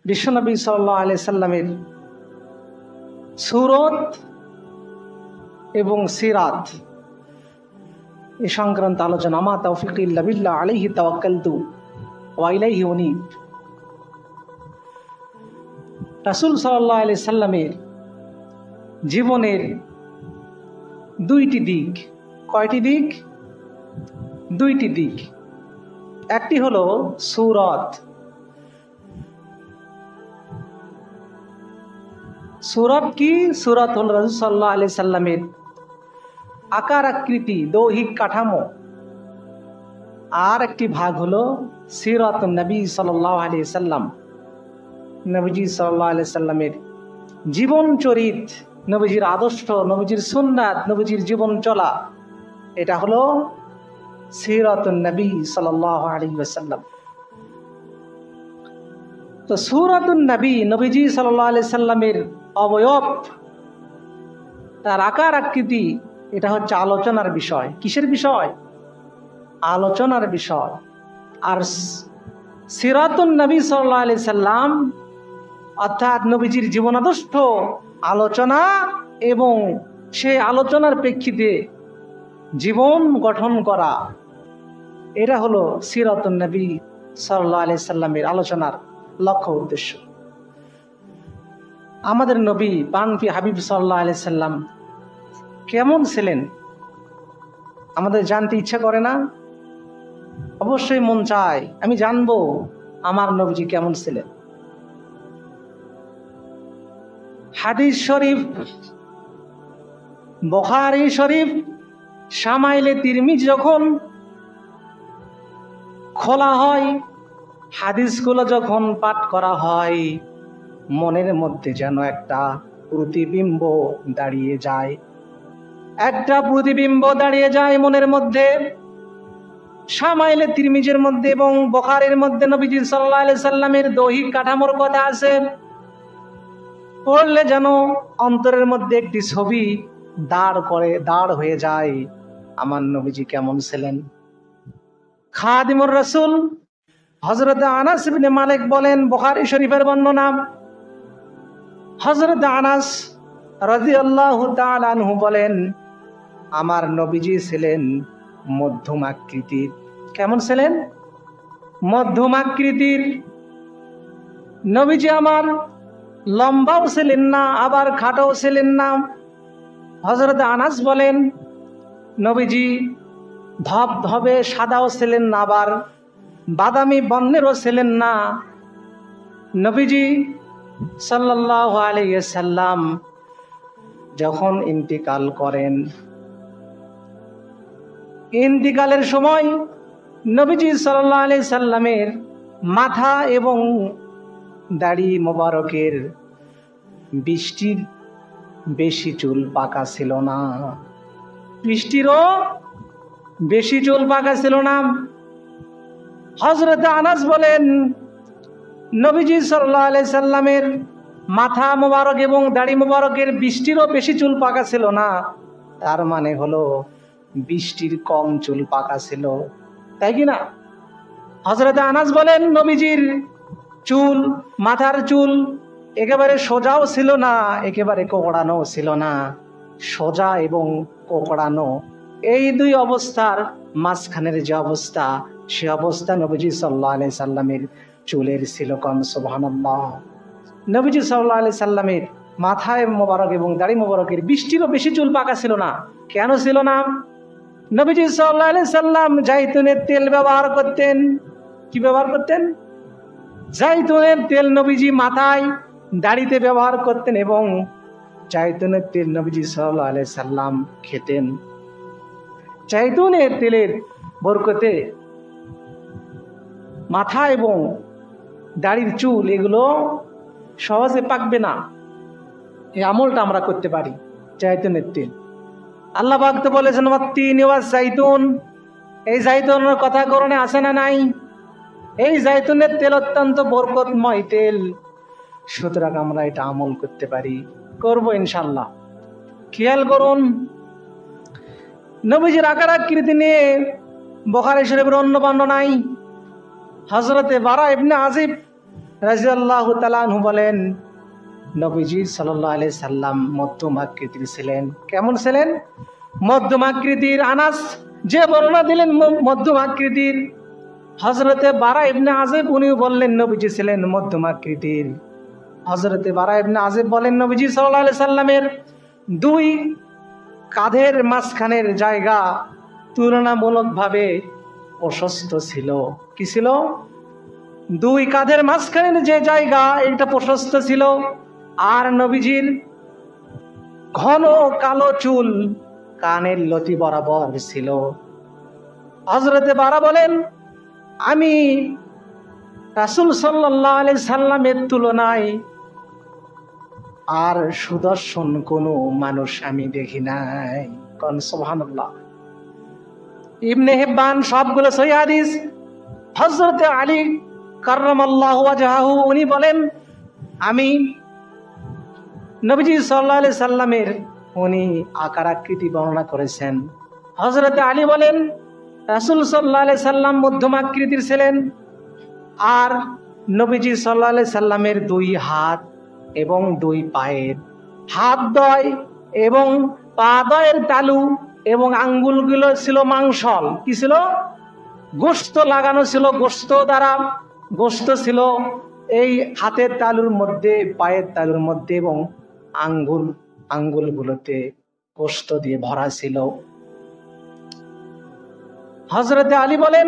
বিশ্বনবী সাল্লাল্লাহু আলাইহি সাল্লামের সুরত এবং সিরাত এই সংক্রান্ত আলোচনা। মা তাওফীকি ইল্লা বিল্লাহ আলাইহি তাওয়াক্কালতু ওয়া ইলাইহি উনীব। রাসূল সাল্লাল্লাহু আলাইহি সাল্লামের জীবনের দুইটি দিক। কয়টি দিক? দুইটি দিক। একটি হলো সুরত। সুরত কি? সুরত হল রাসূল সাল্লাল্লাহু আলাইহি সাল্লামের আকার আকৃতি, দৈহিক কাঠামো। আর একটি ভাগ হলো সিরাতুন নবী সাল্লাল্লাহু আলাইহি সাল্লাম, নবীজি সাল্লাল্লাহু আলাইহি সাল্লামের জীবন চরিত, নবীজির আদর্শ, নবীজির সুন্নাত, নবীজির জীবন চলা। এটা হলো সিরাতুন নবী সাল্লাল্লাহু আলাইহি ওয়াসাল্লাম। তো সূরাতুন নবী, নবীজি সাল্লাল্লাহু আলাইহি সাল্লামের অবয়ব, তার আকার আকৃতি, এটা হচ্ছে আলোচনার বিষয়। কিসের বিষয়? আলোচনার বিষয়। আর সিরাতুন নবী সাল্লাল্লাহু আলাইহি সাল্লাম অর্থাৎ নবীজির জীবনাদর্শ আলোচনা এবং সেই আলোচনার প্রেক্ষিতে জীবন গঠন করা, এটা হলো সিরাতুন নবী সাল্লাল্লাহু আলাইহি সাল্লামের আলোচনার লক্ষ্য উদ্দেশ্য। আমাদের নবী পানপি হাবিব সাল্লাল্লাহু আলাইহি সাল্লাম কেমন ছিলেন আমাদের জানতে ইচ্ছা করে না? অবশ্যই মন চায় আমি জানবো আমার নবীজি কেমন ছিলেন। হাদিস শরীফ, বুখারী শরীফ, শামাইলে তিরমিজি যখন খোলা হয়, হাদিসগুলো যখন পাঠ করা হয়, মনের মধ্যে যেন একটা প্রতিবিম্ব দাঁড়িয়ে যায়। একটা প্রতিবিম্ব দাঁড়িয়ে যায় মনের মধ্যে। শামাইলে তিরমিজির মধ্যে এবং বুখারীর মধ্যে নবীজি সাল্লাল্লাহু আলাইহি সাল্লামের দৈহিক কাঠামোর কথা আছে। পড়লে যেন অন্তরের মধ্যে একটি ছবি দাঁড় হয়ে যায়, আমার নবীজি কেমন ছিলেন। খাদিমুর রাসূল হযরত আনাস ইবনে মালিক বলেন, বুখারী শরীফের বর্ণনা, হযরত আনাস রাদিয়াল্লাহু তাআলা আনহু বলেন, আমার নবীজি ছিলেন মধ্যম আকৃতির। কেমন ছিলেন? মধ্যম আকৃতির। নবীজি আমার লম্বাও ছিলেন না, আবার খাটোও ছিলেন না। হযরত আনাস বলেন, নবীজি ধবধবে সাদাও ছিলেন না, আবার বাদামি বর্ণেরও ছিলেন না। নবীজি সাল্লাল্লাহু আলাইহি সাল্লাম যখন ইন্তিকাল করেন, ইন্তিকালের সময় নবীজি সাল্লাল্লাহু আলাইহি সাল্লামের মাথা এবং দাড়ি মোবারকের 20টির বেশি চুল পাকা ছিল না। 20টিরও বেশি চুল পাকা ছিল না। হযরত আনাস বলেন, নবীজি সাল্লাল্লাহু আলাইহি সাল্লামের মাথা মোবারক এবং দাড়ি মোবারকের 20টিরও বেশি চুল পাকা ছিল না। তার মানে হলো 20টির কম চুল পাকা ছিল, তাই কি না? হযরত আনাস বলেন, নবীজির চুল, মাথার চুল একেবারে সোজাও ছিল না, একেবারে কোকড়ানো ছিল না। সোজা এবং কোকড়ানো এই দুই অবস্থার মাঝখানের যে অবস্থা, সে অবস্থা নবীজি সাল্লাল্লাহু আলাইহি সাল্লামের চুলের ছিল। কোন সুবহানাল্লাহ। নবীজি সাল্লাল্লাহু আলাইহি সাল্লামের মাথায় মোবারক এবং দাড়ি মোবারকের 20টিরও বেশি চুল পাকা ছিল না। কেন ছিল না? নবীজি সাল্লাল্লাহু আলাইহি সাল্লাম জাইতুনের তেল ব্যবহার করতেন। কি ব্যবহার করতেন? জাইতুনের তেল নবীজি মাথায়, দাড়িতে ব্যবহার করতেন এবং জাইতুনের তেল নবীজি সাল্লাল্লাহু আলাইহি সাল্লাম খেতেন। জাইতুনের তেলের বরকতে মাথা এবং দাড়ির চুল এগুলো সহজে পাকবে না। এই আমলটা আমরা করতে পারি জাইতুনের তেল। আল্লাহ পাক তো বলেছেন, ওয়াত্তিন ওয়াজ জাইতুন। এই জাইতুনের কথা কোরআনে আছে না নাই? এই জাইতুনের তেল অত্যন্ত বরকতময় তেল, সুতরাং আমরা এটা আমল করতে পারি, করব ইনশাআল্লাহ। খেয়াল করুন, নবীজির আকার আকৃতি নিয়ে বুখারী শরীফের অন্য বর্ণনায় হযরতে বারা ইবনে আজিব রাদিয়াল্লাহু তাআলা আনহু বলেন, নবীজি সাল্লাল্লাহু আলাইহি সাল্লাম মধ্যম আকৃতির ছিলেন। কেমন ছিলেন? মধ্যম আকৃতির। আনাস যে বর্ণনা দিলেন মধ্যম আকৃতির। হযরতে বারা ইবনে আযিব উনি বললেন নবীজি ছিলেন মধ্যম আকৃতির। হযরতে বারা ইবনে আযিব বলেন নবীজি সাল্লাল্লাহু আলাইহি সাল্লামের দুই কাঁধের মাঝখানের জায়গা তুলনামূলকভাবে প্রশস্ত ছিল। কি ছিল? দুই কাঁধের মাঝখানের যে জায়গা এটা প্রশস্ত ছিল। আর নবীজির ঘন কালো চুল কানের লতি বরাবর ছিল। হযরতে বারা বলেন, আমি রাসূল সাল্লাল্লাহু আলাইহি সাল্লামের তুলনায় আর সুদর্শন কোনো মানুষ আমি দেখি নাই। কোন সুবহানাল্লাহ। ইবনে হিব্বান সবগুলো সহিহ হাদিস। হযরতে আলী কাররামাল্লাহু ওয়াজহাহু উনি বলেন, আমি নবীজি সাল্লাল্লাহু আলাইহি সাল্লামের উনি আকার আকৃতি বর্ণনা করেছেন। হযরতে আলী বলেন, রাসূল সাল্লাল্লাহু আলাইহি সাল্লাম মধ্যম আকৃতির ছিলেন। আর নবীজি সাল্লাল্লাহু আলাইহি সাল্লামের দুই হাত এবং দুই পায়ের হাত দ্বয় এবং পা দ্বয়ের তালু এবং আঙ্গুলগুলো ছিল মাংসল। কি ছিল? গোশত লাগানো ছিল, গোশত দ্বারা গোশত ছিল এই হাতের তালুর মধ্যে, পায়ের তালুর মধ্যে এবং আঙ্গুলগুলোতে গোশত দিয়ে ভরা ছিল। হযরতে আলী বলেন,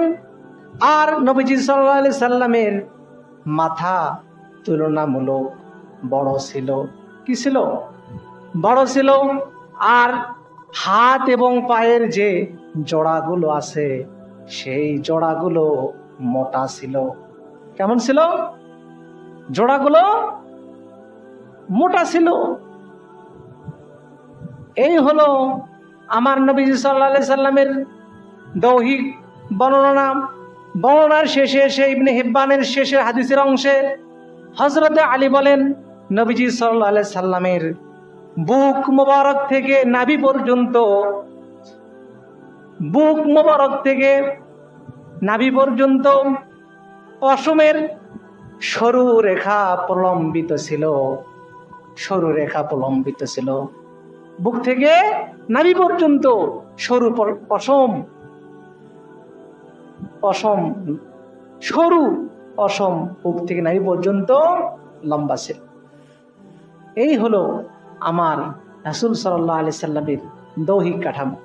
আর নবীজি সাল্লাল্লাহু আলাইহি সাল্লামের মাথা তুলনামূলক বড় ছিল। কি ছিল? বড় ছিল। আর হাত এবং পায়ের যে জোড়াগুলো আছে সেই জোড়াগুলো মোটা ছিল। কেমন ছিল? জোড়াগুলো মোটা ছিল। এই হলো আমার নবীজি সাল্লাল্লাহু আলাইহি সাল্লামের দৈহিক বর্ণনা। বর্ণনার শেষে এসে ইবনে হিব্বানের শেষের হাদিসের অংশে হযরতে আলী বলেন, নবীজি সাল্লাল্লাহু আলাইহি সাল্লামের বুক মোবারক থেকে নাভি পর্যন্ত, বুক মোবারক থেকে নাভি পর্যন্ত পশমের সরু রেখা প্রলম্বিত ছিল। সরু রেখা প্রলম্বিত ছিল। বুক থেকে নাভি পর্যন্ত সরু পশম, পশম সরু পশম বুক থেকে নাভি পর্যন্ত লম্বা ছিল। এই হলো আমার রাসূল সাল্লাল্লাহু আলাইহি সাল্লামের দৈহিক কাঠামো।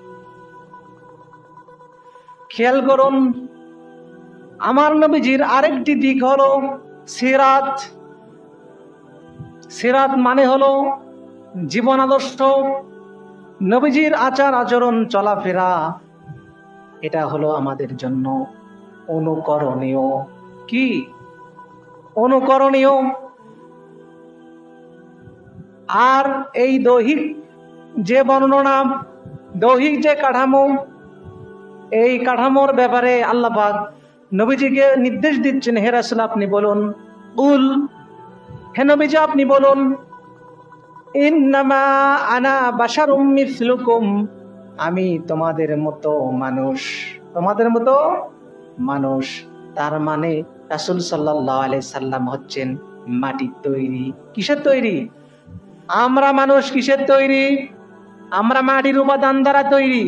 খেয়াল করুন, আমার নবীজির আরেকটি দিক হলো সিরাত। সিরাত মানে হলো জীবন আদর্শ। নবীজির আচার আচরণ চলাফেরা এটা হলো আমাদের জন্য অনুকরণীয়। কি? অনুকরণীয়। আর এই দৈহিক যে বর্ণনা, দৈহিক যে কাঠামো, এই কাঠামোর ব্যাপারে আল্লাহ পাক নবীজিকে নির্দেশ দিচ্ছেন, হে রাসূল আপনি বলুন, কুল, হে নবীজি আপনি বলুন, ইন্নামা আনা বাশারুম মিসলুকুম, আমি তোমাদের মতো মানুষ। তোমাদের মতো মানুষ তার মানে রাসূল সাল্লাল্লাহু আলাইহি সাল্লাম হচ্ছেন মাটির তৈরি। কিসের তৈরি? আমরা মানুষ কিসের তৈরি? আমরা মাটির উপাদান দ্বারা তৈরি।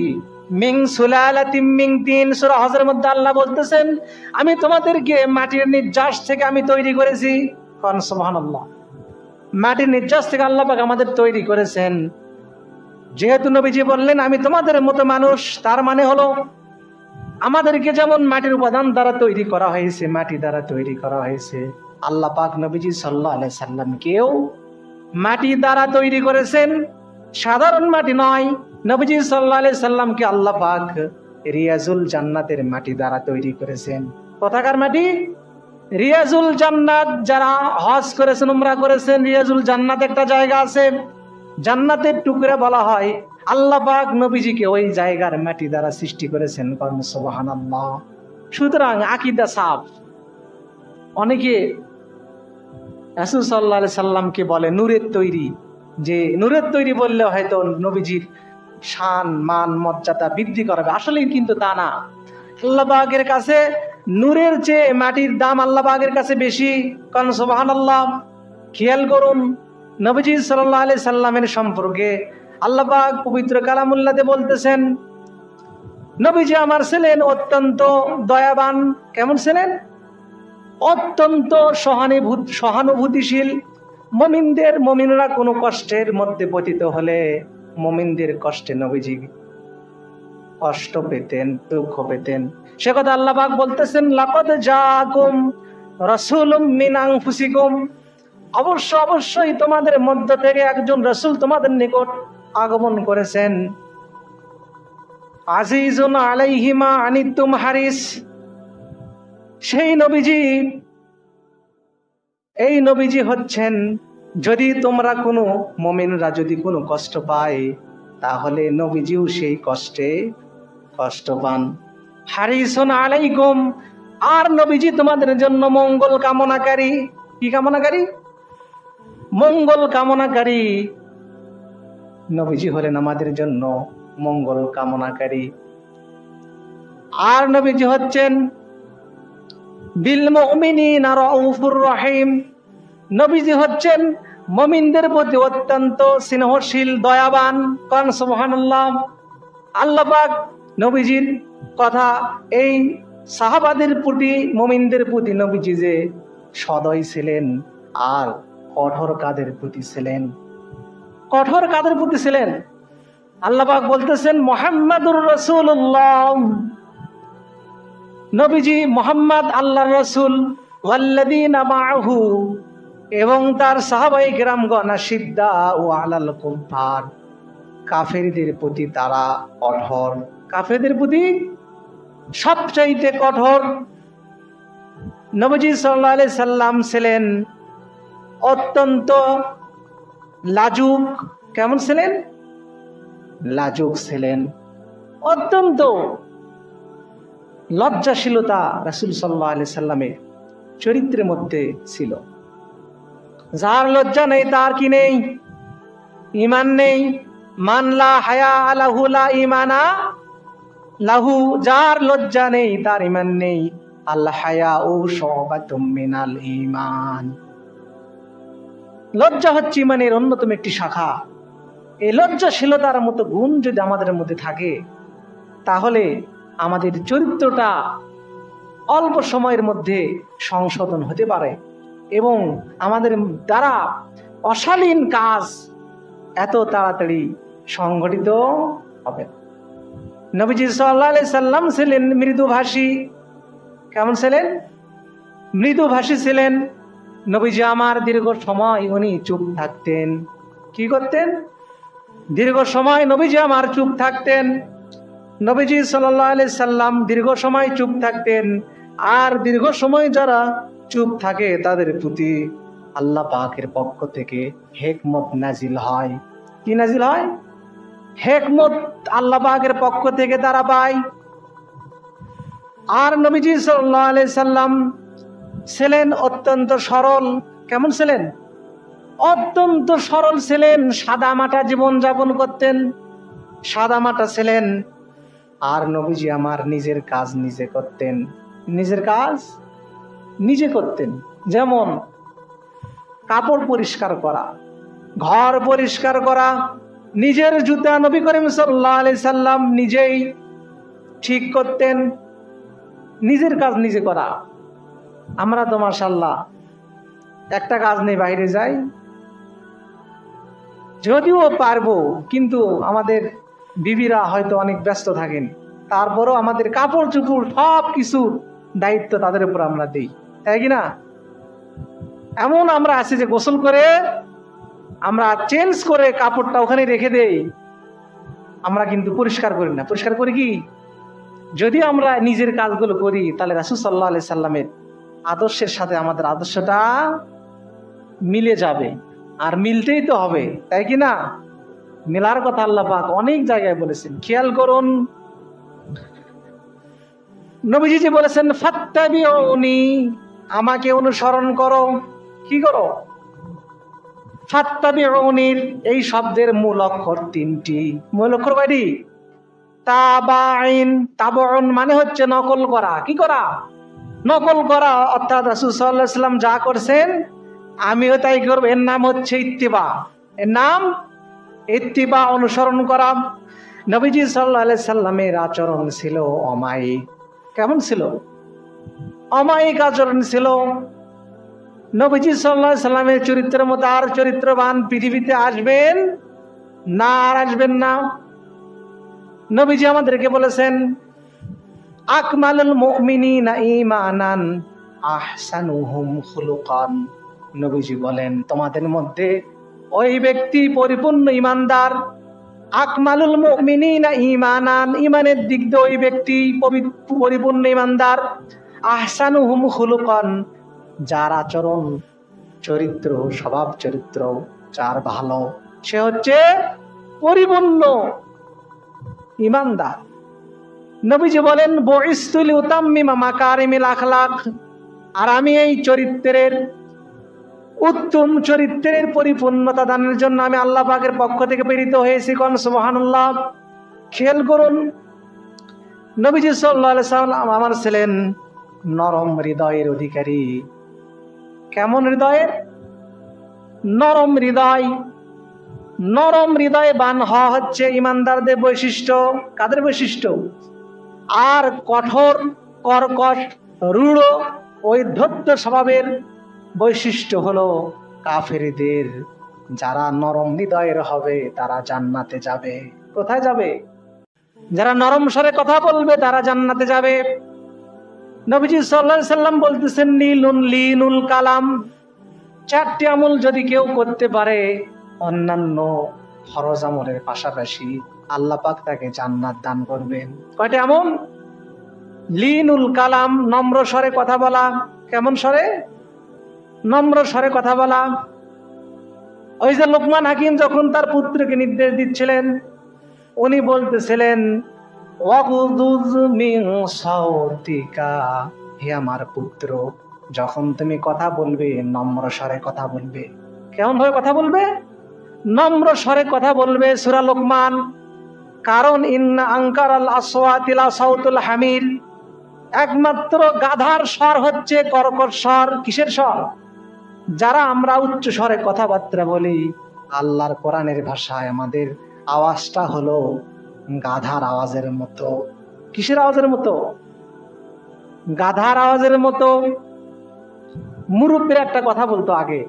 মিন সুলালাতিম মিন তিন, সূরা হজের মধ্যে আল্লাহ বলতেছেন, আমি তোমাদেরকে মাটির নির্যাস থেকে আমি তৈরি করেছি। কোন সুবহানাল্লাহ। মাটির নির্যাস থেকে আল্লাহ পাক আমাদের তৈরি করেছেন। যেহেতু নবীজি বললেন আমি তোমাদের মতো মানুষ, তার মানে হলো আমাদেরকে যেমন মাটির উপাদান দ্বারা তৈরি করা হয়েছে, মাটি দ্বারা তৈরি করা হয়েছে, আল্লাহ পাক নবীজি সাল্লাল্লাহু আলাইহি সাল্লামকেও মাটি দ্বারা তৈরি করেছেন। সাধারণ মাটি নয়, নবীজি সাল্লাল্লাহু আলাইহি সাল্লামকে আল্লাহ পাক রিয়াজুল জান্নাতের মাটি দ্বারা তৈরি করেছেন। কোথাকার মাটি? রিয়াজুল জান্নাত। যারা হজ করেছেন, উমরা করেছেন, রিয়াজুল জান্নাত একটা জায়গা আছে, জান্নাতের টুকরা বলা হয়। আল্লাহ পাক নবীজিকে ওই জায়গার মাটি দ্বারা সৃষ্টি করেছেন। সুবহানাল্লাহ। সুতরাং আকীদা সাফ। অনেকে রাসূল সাল্লাল্লাহু আলাইহি সাল্লামকে বলে নূরের তৈরি, যে নূরের তৈরি বললে হয়তো নবীজির শান মান মর্যাদা বৃদ্ধি করাবে। আসলে কিন্তু তা না। আল্লাহ পাকের কাছে নূরের চেয়ে মাটির দাম আল্লাহ পাকের কাছে বেশি। কারণ সুবহানাল্লাহ। খেয়াল করুন নবীজি সাল্লাল্লাহু আলাইহি সাল্লামের সম্পর্কে আল্লাহ পাক পবিত্র কালামুল্লাহতে বলতেছেন, নবীজি আমার ছিলেন অত্যন্ত দয়াবান। কেমন ছিলেন? অত্যন্ত সহানুভূতিশীল। মুমিনরা কোনো কষ্টের মধ্যে পতিত হলে মুমিনদের কষ্টে নবীজি কষ্ট পেতেন, দুঃখ পেতেন। সে কথা আল্লাহ পাক বলতেছেন, লাকাদ জাআকুম রাসূলুম মিন আনফুসিকুম, অবশ্যই তোমাদের মধ্য থেকে একজন রাসূল তোমাদের নিকট আগমন করেছেন। আজিজুন আলাইহি মা আনিতুম হারিস, সেই নবীজি, এই নবীজি হচ্ছেন, যদি তোমরা কোনো মুমিনরা যদি কোনো কষ্ট পায় তাহলে নবীজিও সেই কষ্ট পান। হারিসুন আলাইকুম, আর নবীজি তোমাদের জন্য মঙ্গল কামনাকারী। কি কামনাকারী? মঙ্গল কামনাকারী। নবীজি হলেন আমাদের জন্য মঙ্গল কামনাকারী। আর নবীজি হচ্ছেন বিল মুমিনিনা রাউফুর রহিম, নবীজি হচ্ছেন মুমিনদের প্রতি অত্যন্ত স্নেহশীল, দয়াবান। কারণ সুবহানাল্লাহ। আল্লাহ পাক নবীজির কথা এই সাহাবাদের প্রতি, মুমিনদের প্রতি নবীজি যে সদয় ছিলেন, আর কঠোর কাদের প্রতি ছিলেন, কঠোর কাদের প্রতি ছিলেন? আল্লাহ পাক বলতেছেন মুহাম্মাদুর রাসূলুল্লাহ, নবীজি মুহাম্মদ আল্লাহর রাসূল, ওয়াল্লাযীনা মাআহু, এবং তার সাহাবায়ে কেরামগণ, আশিদ্দাউ আলাল কুফার, কাফেরদের প্রতি তারা কঠোর, কাফেরদের প্রতি সবচাইতে কঠোর। নবীজি সাল্লাল্লাহু আলাইহি সাল্লাম ছিলেন অত্যন্ত লাজুক। কেমন ছিলেন? লাজুক ছিলেন। অত্যন্ত লজ্জাশীলতা রাসূল সাল্লাল্লাহু আলাইহি সাল্লামের চরিত্রের মধ্যে ছিল। যার লজ্জা নেই তার কি নেই? ঈমান নেই। মান লা হায়া লাহু লা ঈমানা লাহু, যার লজ্জা নেই তার ঈমান নেই। আল হায়াউ শুবাতুম মিনাল ঈমান, লজ্জা হচ্ছে ঈমানের অন্যতম একটি শাখা। এই লজ্জাশীলতার মতো গুণ যদি আমাদের মধ্যে থাকে তাহলে আমাদের চরিত্রটা অল্প সময়ের মধ্যে সংশোধন হতে পারে এবং আমাদের দ্বারা অশালীন কাজ এত তাড়াতাড়ি সংগঠিত হবে। নবীজি সাল্লাল্লাহু আলাইহি সাল্লাম ছিলেন মৃদুভাষী। কেমন ছিলেন? মৃদুভাষী ছিলেন। নবীজি আমার দীর্ঘ সময় উনি চুপ থাকতেন। কি করতেন? দীর্ঘ সময় নবীজি আমার চুপ থাকতেন। নবীজি সাল্লাল্লাহু আলাইহি সাল্লাম দীর্ঘ সময় চুপ থাকতেন। আর দীর্ঘ সময় যারা চুপ থাকে তাদের প্রতি আল্লাহ পাকের পক্ষ থেকে হিকমত নাজিল হয়। কি নাজিল হয়? হিকমত আল্লাহ পাকের পক্ষ থেকে তারা পায়। আর নবীজি সাল্লাল্লাহু আলাইহি সাল্লাম ছিলেন অত্যন্ত সরল। কেমন ছিলেন? অত্যন্ত সরল ছিলেন। সাদামাটা জীবন যাপন করতেন, সাদামাটা ছিলেন। আর নবীজি আমার নিজের কাজ নিজে করতেন, নিজের কাজ নিজে করতেন। যেমন কাপড় পরিষ্কার করা, ঘর পরিষ্কার করা, নিজের জুতা নবী করিম সাল্লাল্লাহু আলাইহি সাল্লাম নিজেই ঠিক করতেন। নিজের কাজ নিজে করা। আমরা তো মাশাআল্লাহ একটা কাজ নেই বাইরে যাই, যদিও পারবো, কিন্তু আমাদের বিবিরা হয়তো অনেক ব্যস্ত থাকেন, তারপরও আমাদের কাপড় চোপড় সব কিছু দায়িত্ব তাদের উপর আমরা দিই, তাই কি না? এমন আমরা আছি যে গোসল করে আমরা চেঞ্জ করে কাপড়টা ওখানে রেখে দেই, আমরা কিন্তু পরিষ্কার করি না। পরিষ্কার করি কি? যদি আমরা নিজের কাজগুলো করি তাহলে রাসূল সাল্লাল্লাহু আলাইহি সাল্লামের আদর্শের সাথে আমাদের আদর্শটা মিলে যাবে। আর মিলতেই তো হবে, তাই কি না? মেলার কথা আল্লাহ পাক অনেক জায়গায় বলেছেন। খেয়াল করুন, নবীজি যে বলেছেন ফাত্তাবিউনি, আমাকে অনুসরণ করো। কি করো? ফাত্তাবিউনির এই শব্দের মূল অক্ষর তিনটি। মূল অক্ষর কয়টি? তাবাইন। তাবাউন মানে হচ্ছে নকল করা। কি করা? নকল করা, অর্থাৎ রাসূল সাল্লাল্লাহু আলাইহি ওয়াসাল্লাম যা করছেন আমিও তাই করব। এর নাম হচ্ছে ইত্তিবা, এর নাম ইত্তিবা, অনুসরণ করা। নবীজি সাল্লাল্লাহু আলাইহি সাল্লামের আচরণ ছিল অমায়িক। কেমন ছিল? অমায়িক আচরণ ছিল। নবীজি সাল্লাল্লাহু আলাইহি সাল্লামের চরিত্রের মতো আর চরিত্রবান পৃথিবীতে আসবেন না, আর আসবেন না। নবীজি আমাদেরকে বলেছেন আকমালুল মুমিনিনা ঈমানান আহসানুহুম খুলুকান। নবীজি বলেন তোমাদের মধ্যে ওই ব্যক্তি পরিপূর্ণ ঈমানদার। আকমালুল মুমিনিনা ঈমানান, ঈমানের দিক দিয়ে ওই ব্যক্তি পরিপূর্ণ ঈমানদার। আহসানুহুম খুলুকান, যার আচরণ চরিত্র স্বভাব চরিত্র যার ভালো, সে হচ্ছে পরিপূর্ণ ঈমানদার। নবীজি বলেন বুইসতু লিউতাম্মিমা মাকারিমিল আখলাক, আর আমি এই চরিত্রের উত্তম চরিত্রের পরিপূর্ণতা দানের জন্য আমি আল্লাহ পাকের পক্ষ থেকে প্রেরিত হয়েছি। কোন সুবহানাল্লাহ। খেয়াল করুন, নবীজি সাল্লাল্লাহু আলাইহি সাল্লাম আমার ছিলেন নরম হৃদয়ের অধিকারী। কেমন হৃদয়ের? নরম হৃদয়। নরম হৃদয় বান হওয়া হচ্ছে ইমানদারদের বৈশিষ্ট্য। কাদের বৈশিষ্ট্য? আর কঠোর কর্কশ রূঢ় ওই ধৈর্য স্বভাবের বৈশিষ্ট্য হলো কাফেরদের। যারা নরম হৃদয়ের হবে তারা জান্নাতে যাবে। কোথায় যাবে? যারা নরম স্বরে কথা বলবে তারা জান্নাতে যাবে। নবীজি সাল্লাল্লাহু আলাইহি সাল্লাম বলতেছেন লিনুল কালাম, চারটি আমল যদি কেউ করতে পারে অন্যান্য ফরজ আমলের পাশাপাশি, আল্লাহ পাক তাকে জান্নাত দান করবেন। কয়টা আমল? লিনুল কালাম, নম্র স্বরে কথা বলা। কেমন স্বরে? নম্র স্বরে কথা বলা। ওই যে লোকমান হাকিম যখন তার পুত্রকে নির্দেশ দিচ্ছিলেন, উনি বলতেছিলেন ওয়াগুযুয মিন সাওতিকা, হে আমার পুত্র যখন তুমি কথা বলবে নম্র স্বরে কথা বলবে। কেমন ভাবে কথা বলবে? নম্র স্বরে কথা বলবে। সূরা লোকমান। কারণ ইন্না আনকারাল আসওয়াতি লা সাউতুল হামির, একমাত্র গাধার স্বর হচ্ছে কর্কশ স্বর। কিসের স্বর? যারা আমরা উচ্চ স্বরে কথাবার্তা বলি, আল্লাহর কোরআনের ভাষায় আমাদের আওয়াজটা হলো গাধার আওয়াজের মতো। কিসের আওয়াজের মতো? গাধার আওয়াজের মতো। মুরব্বীরা একটা কথা বলতো আগে,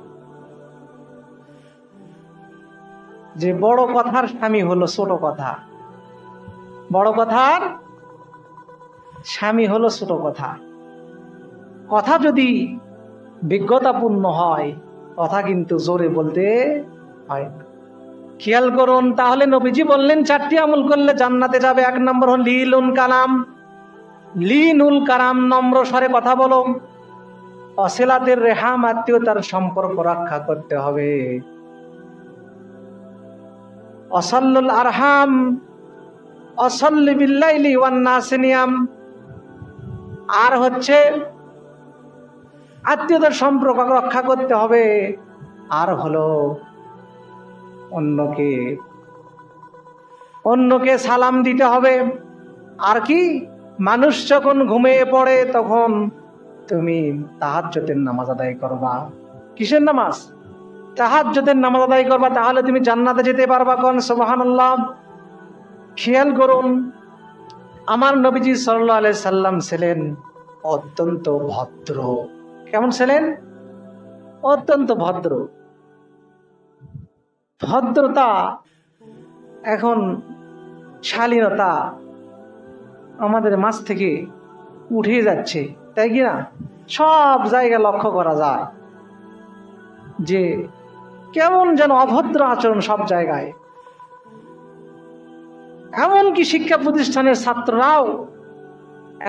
যে বড় কথার স্বামী হলো ছোট কথা। বড় কথার স্বামী হলো ছোট কথা। কথা যদি বিজ্ঞতাপূর্ণ হয়, কথা কিন্তু জোরে বলতে হয় না। খেয়াল করুন, তাহলে নবীজি বললেন চারটি আমল করলে জান্নাতে যাবে। এক নম্বর হল লিনুল কালাম। লিনুল কালাম, নম্র স্বরে কথা বলো। অসিলাতের রেহাম, আত্মীয়তার সম্পর্ক রক্ষা করতে হবে। অসল্লুল আরহাম, অসল্লি বিল্লাইলি ওয়ান নাসি নিয়াম। আর হচ্ছে আত্মীয়তার সম্পর্ক রক্ষা করতে হবে। আর হলো অন্যকে সালাম দিতে হবে। আর কি? মানুষ যখন ঘুমিয়ে পড়ে তখন তুমি তাহাজ্জুদের নামাজ আদায় করবা। কিসের নামাজ? তাহাজ্জুদের নামাজ আদায় করবা, তাহলে তুমি জান্নাতে যেতে পারবা। কোন সুবহানাল্লাহ। খেয়াল করুন, আমার নবীজি সাল্লাল্লাহু আলাইহি সাল্লাম ছিলেন অত্যন্ত ভদ্র। কেমন ছিলেন? অত্যন্ত ভদ্র। ভদ্রতা এখন শালীনতা আমাদের মাঝ থেকে উঠে যাচ্ছে, তাই কি না? সব জায়গায় লক্ষ্য করা যায় যে কেমন যেন অভদ্র আচরণ সব জায়গায়। এমনকি শিক্ষা প্রতিষ্ঠানের ছাত্ররাও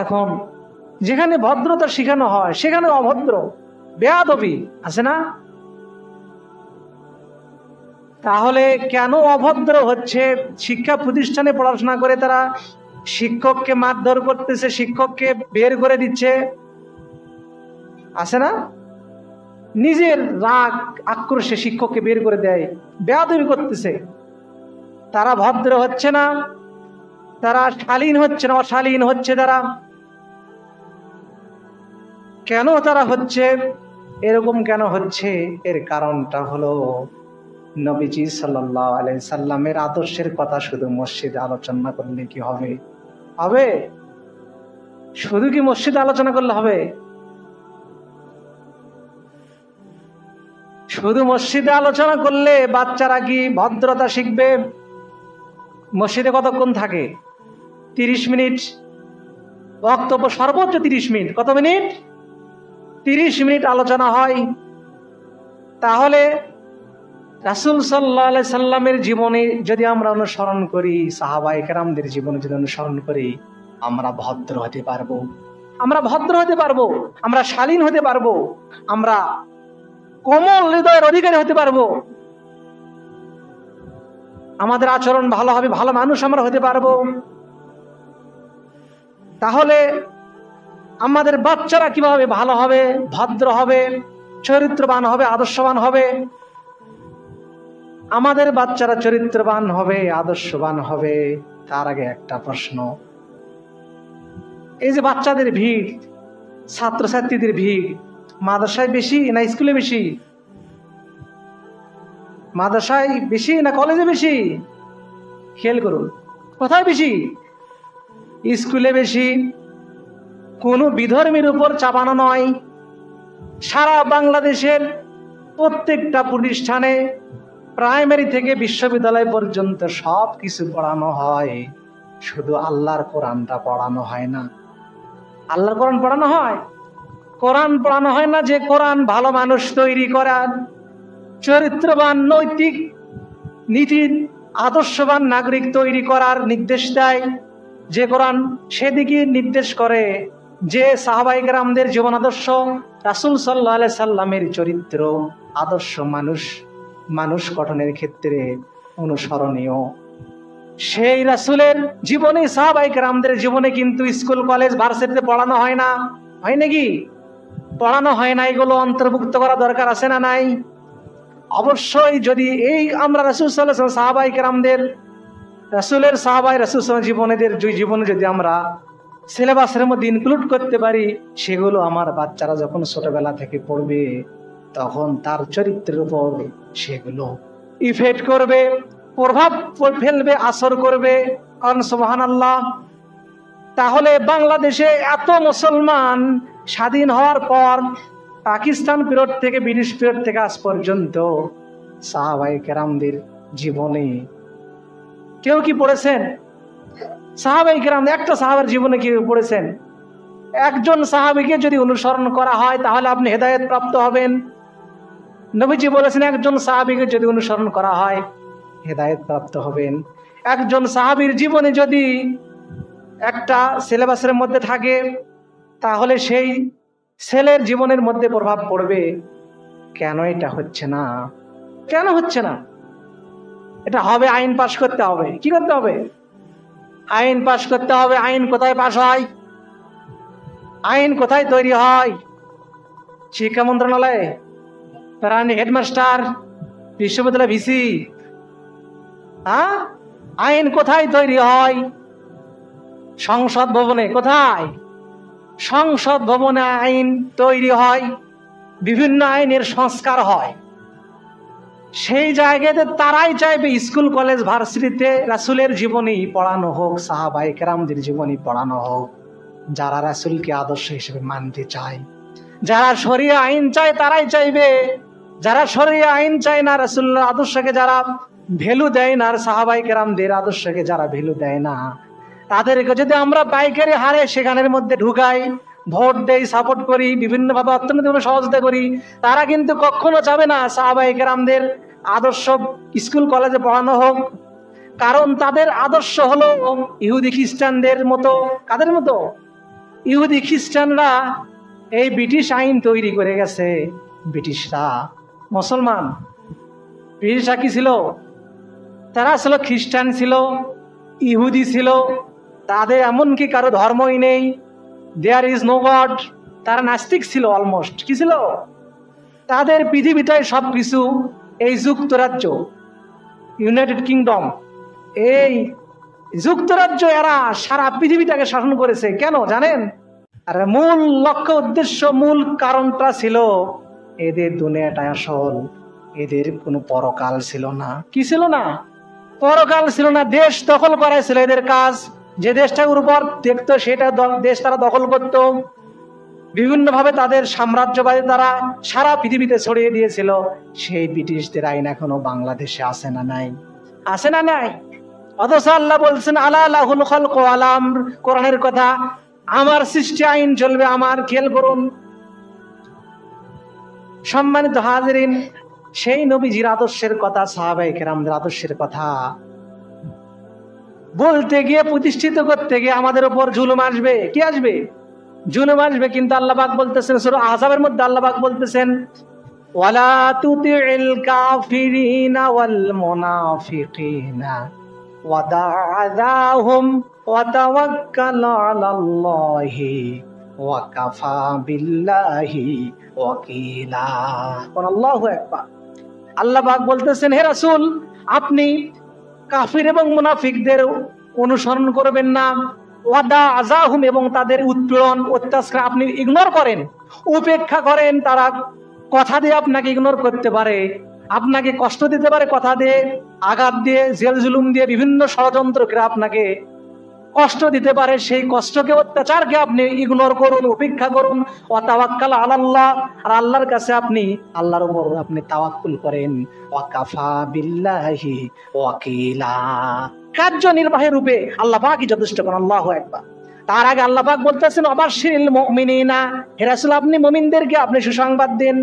এখন যেখানে ভদ্রতা শেখানো হয় সেখানে অভদ্র, বেয়াদবি আছে না? তাহলে কেন অভদ্র হচ্ছে? শিক্ষা প্রতিষ্ঠানে পড়াশোনা করে তারা শিক্ষককে মারধর করতেছে, শিক্ষককে বের করে দিচ্ছে, আছে না? নিজের রাগ আক্রোশে শিক্ষককে বের করে দেয়, বেয়াদবি করতেছে। তারা ভদ্র হচ্ছে না, তারা শালীন হচ্ছে না, অশালীন হচ্ছে তারা। কেন তারা হচ্ছে, এরকম কেন হচ্ছে? এর কারণটা হলো নবীজি সাল্লাল্লাহু আলাইহি সাল্লামের আদর্শের কথা শুধু মসজিদে আলোচনা করলে কি হবে? হবে? শুধু কি মসজিদে আলোচনা করলে হবে? শুধু মসজিদে আলোচনা করলে বাচ্চারা কি ভদ্রতা শিখবে? মসজিদে কতক্ষণ থাকে? 30 মিনিট বক্তব্য, সর্বোচ্চ 30 মিনিট। কত মিনিট? 30 মিনিট আলোচনা হয়। তাহলে রাসূল সাল্লাল্লাহু আলাইহি সাল্লামের জীবনে যদি আমরা অনুসরণ করি, সাহাবায়ে কেরামদের জীবনে যদি অনুসরণ করি, আমরা ভদ্র হতে পারবো, আমরা ভদ্র হতে পারবো, আমরা শালীন হতে পারবো, আমরা কোমল হৃদয়ের অধিকারী হতে পারবো, আমাদের আচরণ ভালো হবে, ভালো মানুষ আমরা হতে পারবো। তাহলে আমাদের বাচ্চারা কিভাবে ভালো হবে, ভদ্র হবে, চরিত্রবান হবে, আদর্শবান হবে? আমাদের বাচ্চারা চরিত্রবান হবে, আদর্শবান হবে, তার আগে একটা প্রশ্ন। এই যে বাচ্চাদের ভিড়, ছাত্রছাত্রীদের ভিড়, মাদ্রাসায় বেশি না স্কুলে বেশি? মাদ্রাসায় বেশি না কলেজে বেশি? খেয়াল করুন, কোথায় বেশি? স্কুলে বেশি। কোনো বিধর্মীর উপর চাপানো নয়। সারা বাংলাদেশের প্রত্যেকটা প্রতিষ্ঠানে প্রাইমারি থেকে বিশ্ববিদ্যালয় পর্যন্ত সব কিছু পড়ানো হয়, শুধু আল্লাহর কোরআনটা পড়ানো হয় না। আল্লাহর কোরআন পড়ানো হয়, কোরআন পড়ানো হয় না। যে কোরআন ভালো মানুষ তৈরি করার, চরিত্রবান, নৈতিক নীতির আদর্শবান নাগরিক তৈরি করার নির্দেশ দেয়, যে কোরআন সেদিকে নির্দেশ করে, যে সাহাবায়ে কেরামদের জীবন আদর্শ, রাসূল সাল্লাল্লাহু আলাইহি সাল্লামের চরিত্র আদর্শ মানুষ গঠনের ক্ষেত্রে অনুসরণীয়, সেই রাসূলের জীবনে, সাহাবায়ে কেরামদের জীবনে কিন্তু স্কুল কলেজ ভার্সিটিতে পড়ানো হয় না। হয় নাকি? পড়ানো হয় না। এগুলো অন্তর্ভুক্ত করা দরকার আছে না নাই? অবশ্যই। যদি এই আমরা রাসূল সাল্লাল্লাহু আলাইহি ওয়াসাল্লাম সাহাবায়ে কেরামদের, রাসূলের সাহাবায়ে রাসূল জীবনের জীবনে যদি আমরা সিলেবাসের মধ্যে ইনক্লুড করতে পারি, সেগুলো আমার বাচ্চারা যখন ছোটবেলা থেকে পড়বে, তখন তার চরিত্রের উপর সেগুলো ইফেক্ট করবে, প্রভাব ফেলবে, আসর করবে। কারণ সুবহানাল্লাহ, তাহলে বাংলাদেশে এত মুসলমান স্বাধীন হওয়ার পর, পাকিস্তান পিরিয়ড থেকে, ব্রিটিশ পিরিয়ড থেকে আজ পর্যন্ত সাহাবায়ে কেরামদের জীবনে কেউ কি পড়েছেন? সাহাবায়ে কেরাম একটা সাহাবার জীবনে কি পড়েছেন? একজন সাহাবীকে যদি অনুসরণ করা হয় তাহলে আপনি হেদায়েত প্রাপ্ত হবেন। নবীজি বলেছেন, একজন সাহাবীকে যদি অনুসরণ করা হয় হেদায়েত প্রাপ্ত হবেন। একজন সাহাবীর জীবনে যদি একটা সিলেবাসের মধ্যে থাকে, তাহলে সেই ছেলের জীবনের মধ্যে প্রভাব পড়বে। কেন এটা হচ্ছে না? কেন হচ্ছে না? এটা হবে, আইন পাশ করতে হবে। কি করতে হবে? আইন পাশ করতে হবে। আইন কোথায় পাশ হয়? আইন কোথায় তৈরি হয়? শিক্ষা মন্ত্রণালয়ে, প্রাণী হেডমাস্টার, বিশ্ববিদ্যালয় ভিসি। হ্যাঁ, আইন কোথায় তৈরি হয়? সংসদ ভবনে। কোথায়? সংসদ ভবনে আইন তৈরি হয়, বিভিন্ন আইনের সংস্কার হয়। সেই জায়গাতে তারাই চাইবে স্কুল কলেজ ভার্সিটিতে রাসূলের জীবনী পড়ানো হোক, সাহাবায়ে কেরামদের জীবনী পড়ানো হোক, যারা রাসূলকে আদর্শ হিসেবে মানতে চায়। যারা শরিয়া আইন চায় তারাই চাইবে। যারা শরিয়া আইন চায় না, রাসূলের আদর্শকে যারা ভ্যালু দেয় না, আর সাহাবায়ে কেরামদের আদর্শকে যারা ভ্যালু দেয় না, তাদেরকে যদি আমরা পাইকারি হারে সেখানের মধ্যে ঢুকাই, ভোট দেই, সাপোর্ট করি, বিভিন্নভাবে অর্থনৈতিকভাবে সহযোগিতা করি, তারা কিন্তু কখনো চাবে না সাহাবায়ে কেরামদের আদর্শ স্কুল কলেজে পড়ানো হোক। কারণ তাদের আদর্শ হলো ইহুদি খ্রিস্টানদের মতো। কাদের মতো? ইহুদি খ্রিস্টানরা এই ব্রিটিশ আইন তৈরি করে গেছে। ব্রিটিশরা মুসলমান, ব্রিটিশরা কি ছিল? তারা ছিল খ্রিস্টান, ছিল ইহুদি, ছিল তাদের এমনকি কারো ধর্মই নেই, দেয়ার ইজ নো গড। তারা নাস্তিক ছিল অলমোস্ট। কি ছিল? তাদের পৃথিবীটাই সব কিছু। এই যুক্তরাজ্য, ইউনাইটেড কিংডম, এই যুক্তরাজ্য এরা সারা পৃথিবীটাকে শাসন করেছে। কেন জানেন? আর মূল লক্ষ্য উদ্দেশ্য মূল কারণটা ছিল এদের দুনিয়াটাই আসল, এদের কোনো পরকাল ছিল না। কি ছিল না? পরকাল ছিল না। দেশ দখল করাই ছিল এদের কাজ। যে দেশটার উপর দেখতো সেটা দেশ তারা দখল করত। বিভিন্ন ভাবে তাদের সাম্রাজ্যবাদী তারা সারা পৃথিবীতে ছড়িয়ে দিয়েছিল। সেই ব্রিটিশদের আইন এখনো বাংলাদেশে আছে না নাই? আছে না নাই? অথচ আল্লাহ বলছেন আলা লাহুল খালক ওয়া আল আমর, কোরআনের কথা, আমার সৃষ্টি আইন চলবে আমার। খেয়াল করুন সম্মানিত হাজিরিন, সেই নবীজির আদর্শের কথা, সাহাবায়ে কেরামদের আদর্শের কথা বলতে গিয়ে, প্রতিষ্ঠিত করতে গিয়ে আমাদের উপর জুলুম আসবে। কি আসবে? জুলুম আসবে। কিন্তু আল্লাহ পাক বলতেছেন সূরা আহজাবের মধ্যে, আল্লাহ পাক বলতেছেন ওয়ালা তুতিল কাফিরিনা ওয়াল মুনাফিকিনা ওয়াদা'আহুম ওয়া তাওয়াক্কাল আলাল্লাহি ওয়া কাফা বিল্লাহি ওয়াকিলা। আল্লাহু আকবার। আল্লাহ পাক বলতেছেন হে রাসূল, আপনি কাফির এবং মুনাফিকদের অনুসরণ করবেন না। ওয়াদা'আহুম, এবং তাদের উৎপীড়ন অত্যাচার আপনি ইগনোর করেন, উপেক্ষা করেন। তারা কথা দিয়ে আপনাকে ইগনোর করতে পারে, আপনাকে কষ্ট দিতে পারে, কথা দিয়ে, আঘাত দিয়ে, জেল জুলুম দিয়ে, বিভিন্ন ষড়যন্ত্র করে আপনাকে কষ্ট দিতে পারে। সেই কষ্টকে, অত্যাচারকে আপনি ইগনোর করুন, উপেক্ষা করুন। ওয়া তাওয়াক্কাল আলাল্লাহ, আর আল্লাহর কাছে আপনি, আল্লাহর উপর আপনি তাওয়াক্কুল করেন। ওয়া কাফা বিল্লাহি ওয়াকিলা, কার্যনির্বাহী রূপে আল্লাহ পাকই যথেষ্ট করেন। আল্লাহু আকবার। তার আগে আল্লাহ পাক বলতেছেন অবাশশিরিল মুমিনিনা, হে রাসূল আপনি মুমিনদেরকে আপনি সুসংবাদ দেন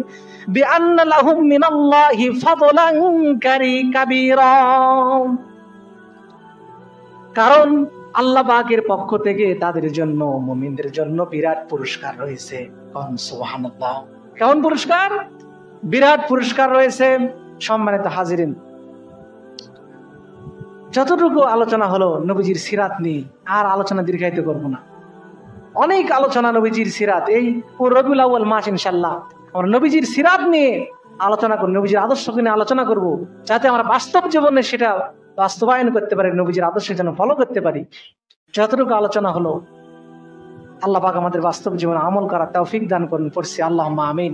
বিআন্না লাহুম মিনাল্লাহি ফাদলান কাবীরা, কারণ আল্লাহ পাকের পক্ষ থেকে তাদের জন্য, মুমিনদের জন্য বিরাট পুরস্কার রয়েছে। সুবহানাল্লাহ। কেমন পুরস্কার? বিরাট পুরস্কার রয়েছে। সম্মানিত হাজিরিন, যতটুকু আলোচনা হলো নবীজির সিরাত নিয়ে, আর আলোচনা দীর্ঘায়িত করব না। অনেক আলোচনা নবীজির সিরাত, এই রবিউল আউয়াল মাস ইনশাআল্লাহ আমরা নবীজির সিরাত নিয়ে আলোচনা করব, নবীজির আদর্শকে নিয়ে আলোচনা করব, যাতে আমরা বাস্তব জীবনে সেটা বাস্তবায়ন করতে পারি, নবীজির আদর্শ যেন ফলো করতে পারি। যতটুকু আলোচনা হলো আল্লাহ পাক আমাদের বাস্তব জীবনে আমল করার তৌফিক দান করুন। পড়ছি আল্লাহুম্মা আমিন।